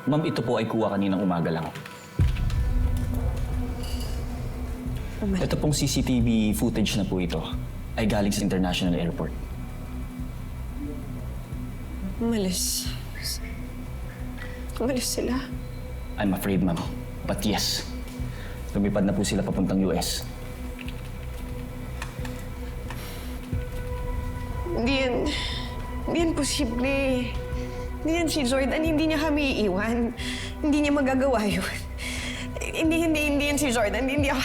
Ma'am, ito po ay kuha kaninang umaga lang. Ito pong CCTV footage na po ito ay galing sa International Airport. Umalis sila. I'm afraid, ma'am. But yes, lumipad na po sila papuntang US. Hindi yan posible. Hindi yan si Jordan. Hindi niya kami iiwan. Hindi niya magagawa yun. Hindi yan si Jordan. Hindi ako...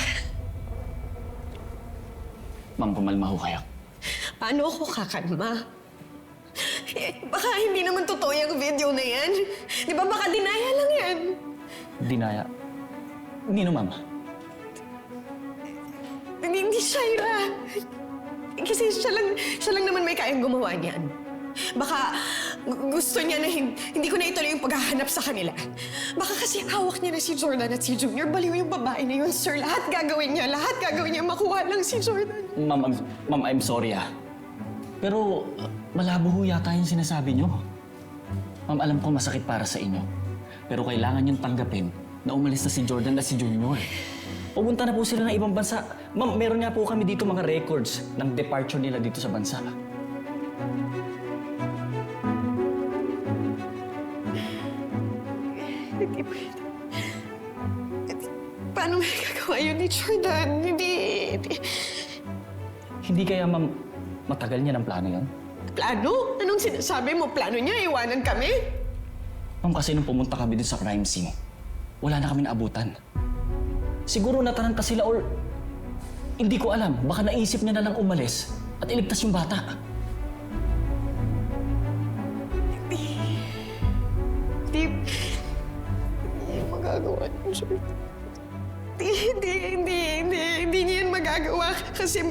Ma'am, pumalma ho kayo. Paano ako kakalma? Baka hindi naman totoo yung video na yan. Di ba baka dinaya lang yan? Dinaya. Nino, ma'am? Hindi Shaira. Kasi siya lang naman may kayang gumawa niyan. Baka gusto niya na hindi ko na ituloy yung paghahanap sa kanila. Baka kasi hawak niya na si Jordan at si Junior. Baliw yung babae na yun, sir. Lahat gagawin niya makuha lang si Jordan. Ma'am, I'm sorry Pero malabo ho yata yung sinasabi niyo. Ma'am, alam ko masakit para sa inyo. Pero kailangan niyong tanggapin na umalis na si Jordan at si Junior. Pupunta na po sila ng ibang bansa. Ma'am, meron nga po kami dito mga records ng departure nila dito sa bansa. Hindi pwede. Paano may gagawa yun ni Jordan? Hindi. Hindi kaya, ma'am, matagal niya ng plano yon? Plano? Anong sinasabi mo? Plano niya? Iwanan kami? Ma'am, kasi nung pumunta kami dun sa crime scene, wala na kami naabutan. Siguro nataranta sila or hindi ko alam. Baka naisip niya na lang umalis at iligtas yung bata. Hindi magagawa niya, sir. Hindi niya yan magagawa kasi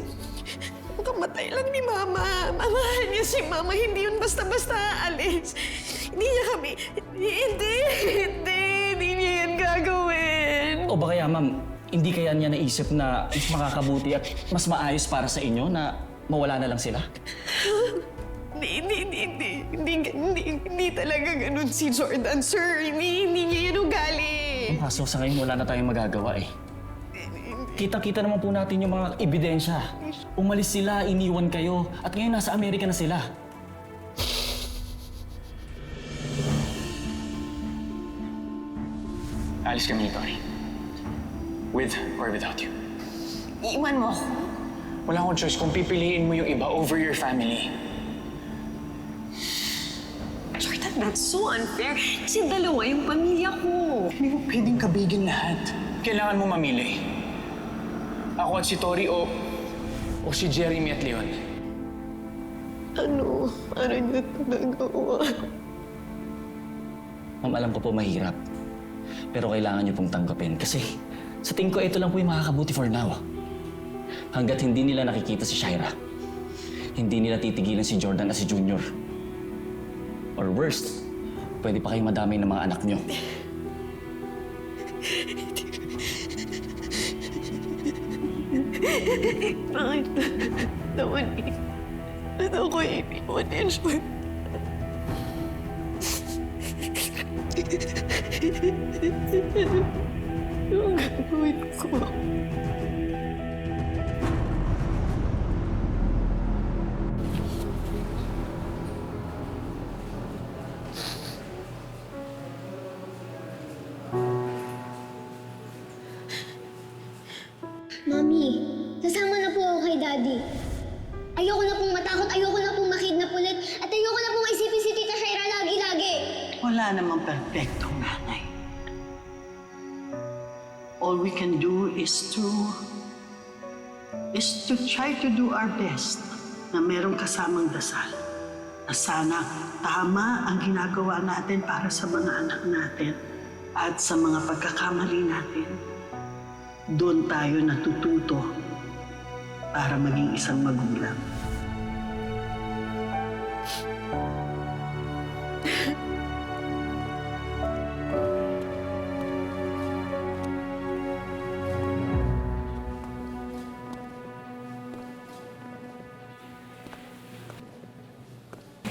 kamatay lang ni Mama. Mahal niya si Mama. Hindi yun basta-basta aalis. Hindi niya kami... Hindi niya yan gagawin. O ba kaya, ma'am, hindi kaya niya naisip na mas makakabuti at mas maayos para sa inyo na mawala na lang sila? Hindi talaga ganun si Jordan, sir. Hindi niya yan ugali. Ang kaso sa ngayon wala na tayong magagawa eh. Kita-kita naman po natin yung mga ebidensya. Umalis sila, iniwan kayo, at ngayon nasa Amerika na sila. Alis kami ni Tori. With or without you. Iiwan mo ako. Wala akong choice kung pipiliin mo yung iba over your family. Jordan, that's so unfair. Kasi dalawa yung pamilya ko. Hindi mo pwedeng kabigin lahat. Kailangan mo mamili. Ako at si Tori o si Jeremy at Leon. Ano niya nagawa? Ma'am, alam ko po mahirap. Pero kailangan niyo pong tanggapin kasi sa tingin ko ito lang po yung makakabuti for now. Hanggat hindi nila nakikita si Shaira, hindi nila titigilan si Jordan at si Junior. Or worst, pwede pa kayong madamay ng mga anak niyo. Bakit naman ano ko iniwan niya, Jordan? Anong gagawin ko? Mami, sasama na po ako kay Daddy. Ayoko na pong matakot, ayoko na pong makidnap ulit, at ayoko na pong isipin si Tita Shaira lagi-lagi. Wala namang perfectong nanay. All we can do is to try to do our best na merong kasamang dasal. Na sana tama ang ginagawa natin para sa mga anak natin at sa mga pagkakamali natin. Doon tayo natututo para maging isang magulang.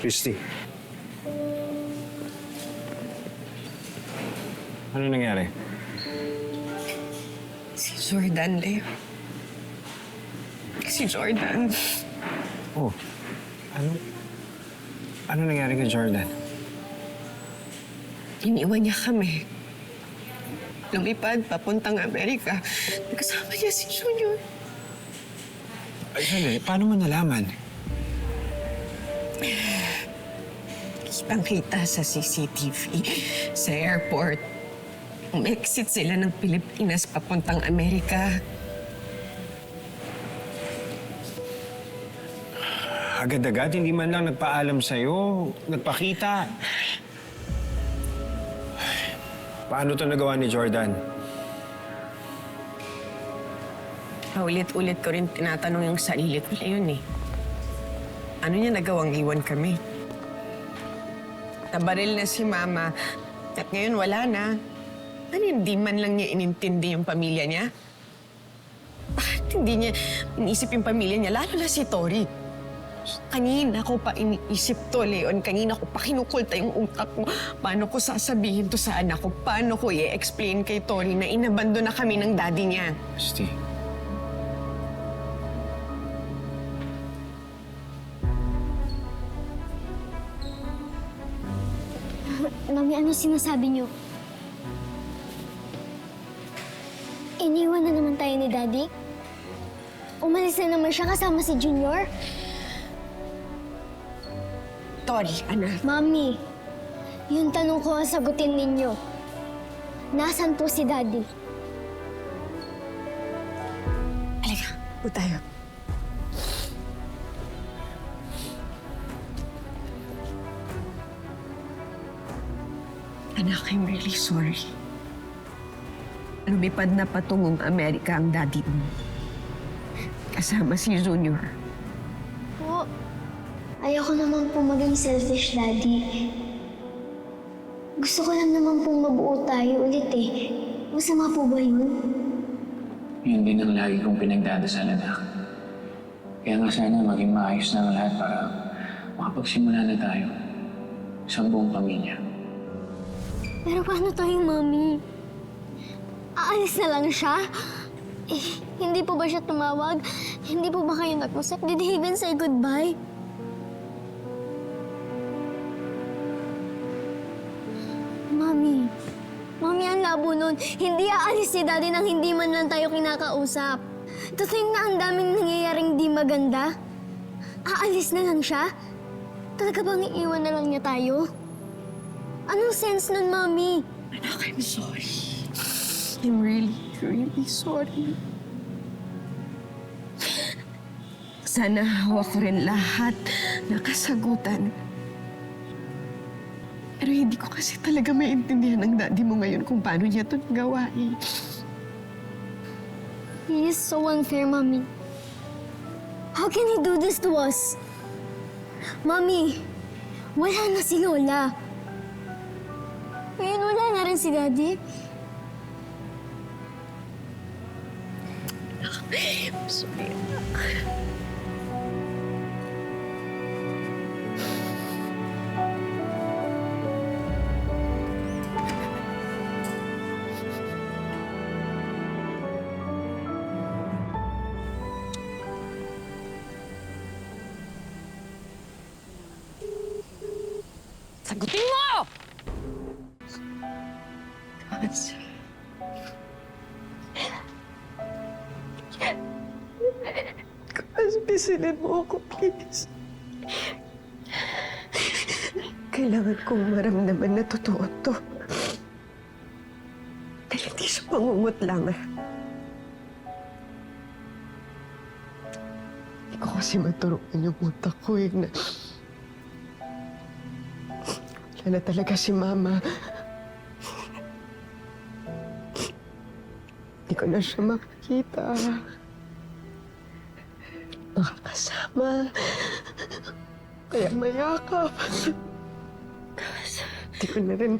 Christy, Ano nangyari? Si Jordan, Leo. Si Jordan. Oh, ano nangyari kay Jordan? Iniwan niya kami. Lumipad papuntang Amerika. Kasama niya si Junior. Ay, sandali. Paano mo nalaman? Kitang-kita sa CCTV sa airport. Umexit sila ng Pilipinas papuntang Amerika. Agad-agad, hindi man lang nagpaalam sa'yo. Nagpakita. Paano to nagawa ni Jordan? Paulit-ulit ko rin tinatanong yung sarili ko ngayon eh. Ano niya nagawang iwan kami? Nabaril na si Mama at ngayon wala na. Ano hindi man lang niya inintindi yung pamilya niya? Bakit hindi niya iniisip yung pamilya niya, lalo na si Tori? Kanina ko pa iniisip to, Leon. Kanina ko pa kinukulta yung utak ko. Paano ko sasabihin to sa anak ko? Paano ko i-explain kay Tori na inabando na kami ng daddy niya? Steve. Mami, ano sinasabi niyo? Iniwan na naman tayo ni Daddy? Umalis na naman siya kasama si Junior? Tori, anak. Mami, yung tanong ko ang sagutin ninyo. Nasaan po si Daddy? Halika, po tayo. Anak, I'm really sorry. Lumipad na patungong Amerika ang daddy mo. Kasama si Junior. Po, ayoko naman po maging selfish, Daddy. Gusto ko lang naman pong mabuo tayo ulit eh. Masama po ba yun? Yun din ang lagi kong pinagdadasal, anak. Kaya nga sana maging maayos na ang lahat para makapagsimula na tayo. Isang buong pamilya. Pero paano tayo, Mami? Aalis na lang siya? Eh, hindi po ba siya tumawag? Hindi po ba kayo nag-usap? Did he even say goodbye? Mami, ang labo nun. Hindi aalis si Daddy nang hindi man lang tayo kinakausap. To think na ang daming nangyayaring di maganda. Aalis na lang siya? Talaga bang iiwan na lang niya tayo? Anong sense nun, Mami? Anak, I'm sorry. I'm really, really sorry. Sana hawak ko rin lahat na kasagutan. Pero hindi ko kasi talaga maintindihan ng daddy mo ngayon kung paano niya ito nagawa eh. He is so unfair, Mami. How can he do this to us? Mami, wala na si Lola. Ngayon wala na rin si Daddy. I'm sorry, anak. Sagutin mo! Kasi... pisilin mo ako, please. Kailangan kong maramdaman na totoo to. Dahil hindi siya pangungot lang. Hindi ko kasi maturuan yung utak ko eh na... Wala na talaga si Mama. Hindi ko na siya makikita. Makakasama. Kaya mayakap. Hindi ko na rin...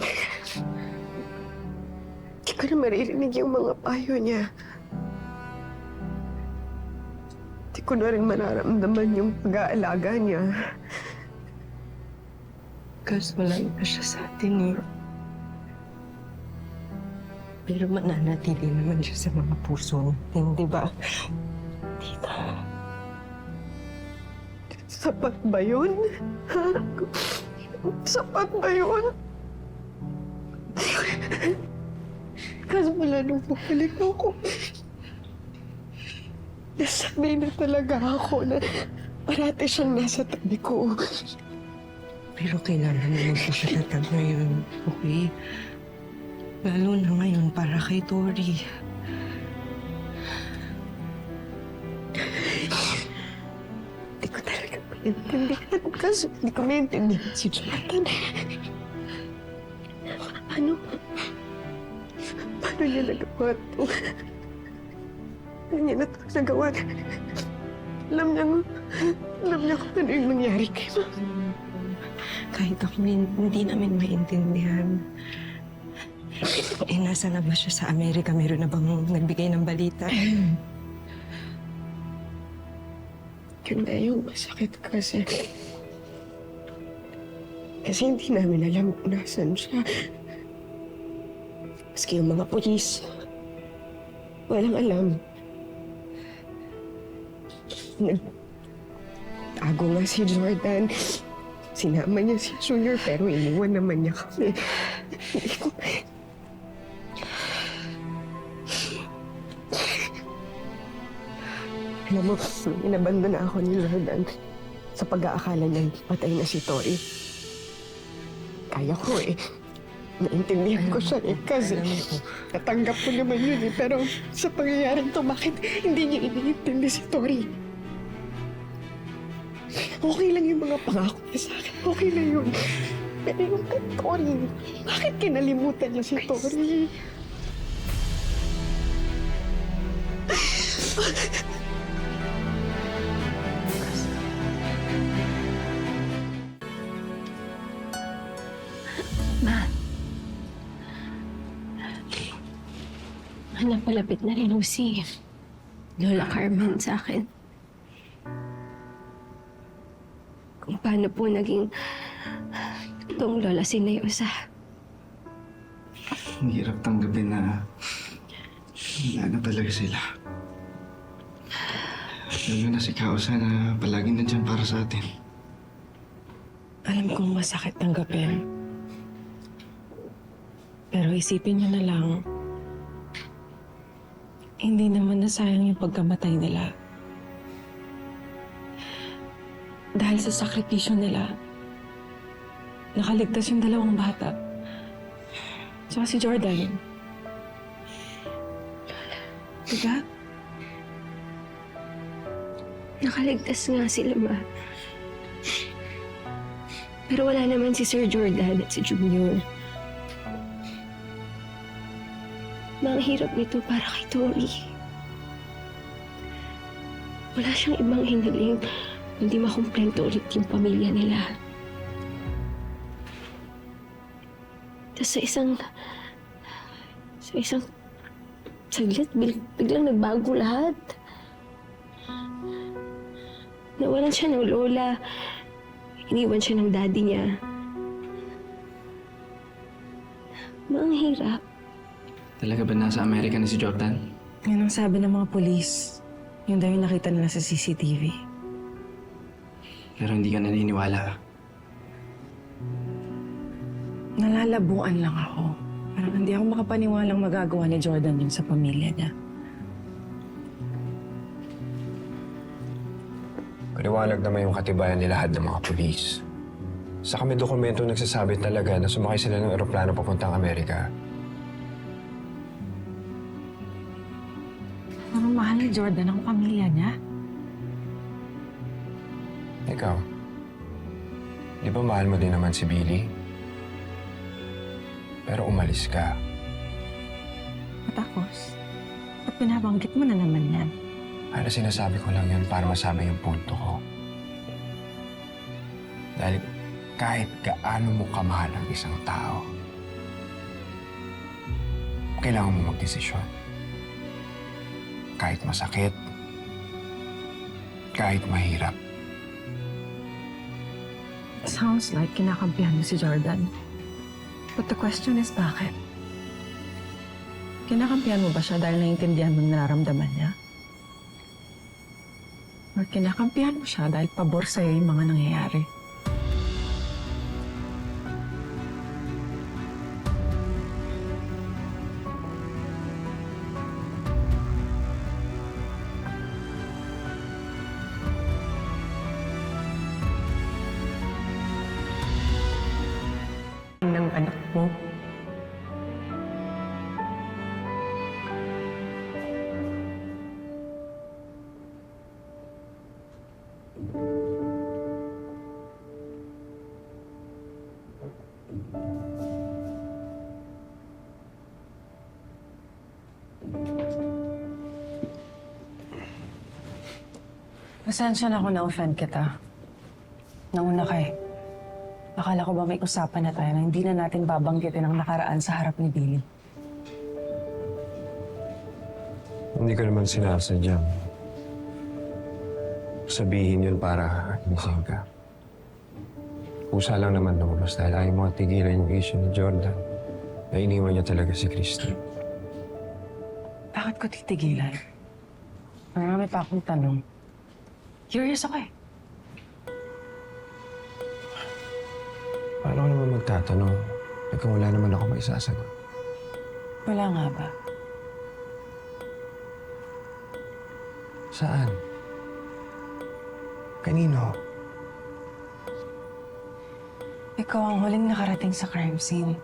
Hindi ko na maririnig yung mga payo niya. Hindi ko na rin mararamdaman yung pag-aalaga niya. Kasi wala na siya sa atin eh. Pero mananatili naman siya sa mga puso natin, di ba? Tita. Sapat ba yun? Ha? Sapat ba yun? Kasi wala nung bumalik ako. Nasanay na talaga ako na parati siyang nasa tabi ko. Pero kailangan mo magpapalatan ngayon, okay? Lalo na ngayon para kay Tori. Hindi ko talaga maintindihan kasi hindi ko maintindihan si Jonathan. Paano niya nagawa ito? Paano niya nagawa? Alam niya kung ano yung nangyari kay Mama. Kahit ako hindi namin maintindihan. Nasa na ba siya sa Amerika? Meron na bang nagbigay ng balita? Yun na yung masakit kasi. Kasi hindi namin alam kung nasan siya. Maski yung mga pulis. Walang alam. Nagtago nga si Jordan. Sinama niya si Junior pero iniwan naman niya kami. Hindi ko... Alam mo, inabandon na ako ni Jordan sa pag-aakala niya patay na si Tori. Kaya ko eh. Naintindihan ko siya eh. Kasi natanggap ko naman yun eh. Pero sa pangyayaring to, bakit hindi niya iniintindi si Tori? Okay lang yung mga pangako niya sa akin. Okay na yun. Pero yung kay Tori, bakit kinalimutan niya si Tori? Napalapit na rin si Lola Carmen sa akin. Kung paano po naging itong Lola Sinayusa. Ang hirap tanggapin na wala na talaga sila. Lalo na si Kausa na palaging nandyan para sa atin. Alam kong masakit tanggapin. Pero isipin niyo na lang, hindi naman nasayang yung pagkamatay nila. Dahil sa sakripisyo nila, nakaligtas yung dalawang bata. Tsaka si Jordan. Diba? Nakaligtas nga sila, Ma. Pero wala naman si Sir Jordan at si Junior. Ma, ang hirap nito para kay Tori. Wala siyang ibang hiniling hindi makumplento ulit yung pamilya nila. Tapos sa isang saglit, biglang nagbago lahat. Nawalan siya ng lola. Iniwan siya ng daddy niya. Ma, ang hirap. Talaga ba nasa Amerika na si Jordan? Yan ang sabi ng mga polis. Yun daw yung nakita nila sa CCTV. Pero hindi ka naniniwala. Nalalabuan lang ako. Parang hindi ako makapaniwalang magagawa ni Jordan yun sa pamilya niya. Paliwanag naman yung katibayan ni lahat ng mga pulis. Sa kami dokumento nagsasabi talaga na sumakay sila ng eroplano papuntang Amerika. Parang mahal ni Jordan ang pamilya niya. Ikaw, di ba mahal mo din naman si Billy? Pero umalis ka. Matapos, ba't pinabanggit mo na naman yan? Ano sinasabi ko lang yun para masabi yung punto ko. Dahil kahit gaano mo kamahal ang isang tao, kailangan mo magdesisyon. Kahit masakit, kahit mahirap. sounds like kinakampihan mo si Jordan. But the question is, bakit? Kinakampihan mo ba siya dahil naiintindihan mo yung nararamdaman niya? Or kinakampihan mo siya dahil pabor sa'yo yung mga nangyayari? Ng anak mo. Pasensya na ako na-offend kita. Nauna ka eh. Akala ko ba may usapan na tayo na hindi na natin babanggitin ang nakaraan sa harap ni Billy. Hindi ko naman sinasadyang sabihin yun para gising ka. Usa lang naman lumabas dahil ayaw mo tigilan yung issue ni Jordan na iniwan niya talaga si Christy. Bakit ko titigilan? Marami pa akong tanong. Curious ako eh. Paano ka naman magtatanong? Ikaw wala naman ako maisasagot. Wala nga ba? Saan? Kanino? Ikaw ang huling nakarating sa crime scene.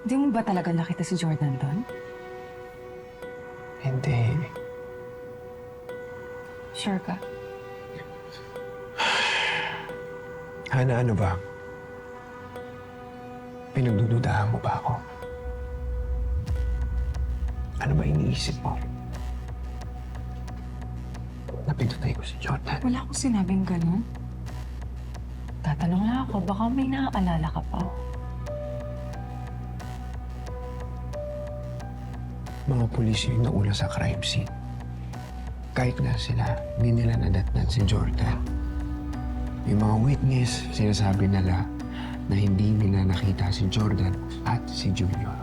Hindi mo ba talaga nakita si Jordan doon? Hindi. Sure ka? Hana, ano ba? Pinagdududahan mo ba ako? Ano ba iniisip mo? Napindutay ko si Jordan. Wala akong sinabing ganun. Tatanong lang ako, baka may naaalala ka pa. Mga pulis yung nauna sa crime scene. Kahit nga sila, hindi nila nadatnan si Jordan. Yung mga witness, sinasabi nila na hindi nila nakita si Jordan at si Junior.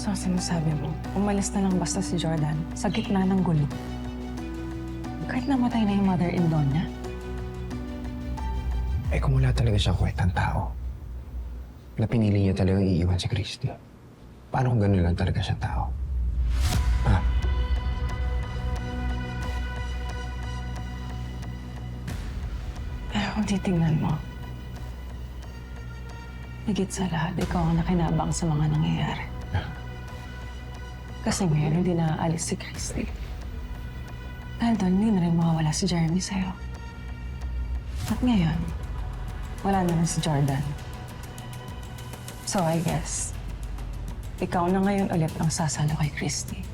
So, sinasabi mo, umalis na lang basta si Jordan sa gitna ng gulo. Kahit namatay na yung mother-in-law niya. Eh kung wala talaga siyang kwentang tao, na pinili niya talagang iiwan si Christy, paano kung gano'n lang talaga siyang tao? Ha? Pero kung titingnan mo, higit sa lahat, ikaw ang nakinabang sa mga nangyayari. Kasi ngayon, hindi naaalis si Christy. Dahil doon, hindi na rin mawawala si Jeremy sa'yo. At ngayon, wala na rin si Jordan. So I guess, ikaw na ngayon ulit ang sasalo kay Christy.